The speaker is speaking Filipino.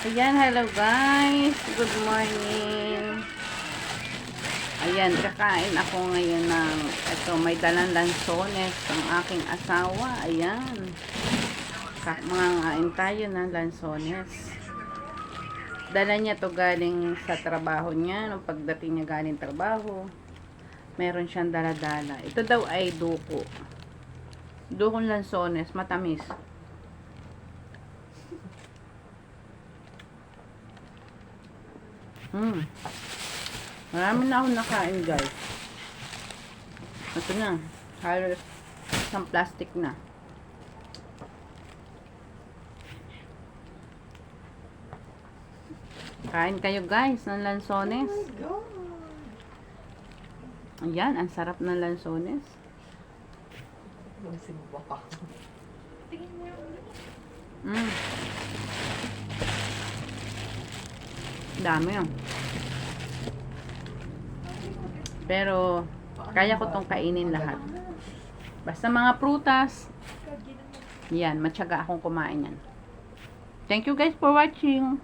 Ayan, hello guys. Good morning. Ayan, kakain ako ngayon ng, ito, may dalang lansones ang aking asawa. Ayan. Mangangain tayo ng lansones. Dala niya to galing sa trabaho niya. Nung pagdating niya galing trabaho, meron siyang dala-dala. Ito daw ay duko. Dukong lansones, matamis. Marami na akong nakain, guys. Ito na. Halos isang plastic na. Kain kayo, guys, ng lansones. Ayan, ang sarap ng lansones. Dami yun. Pero, kaya ko tong kainin lahat. Basta mga prutas. Yan, matyaga akong kumain yan. Thank you guys for watching.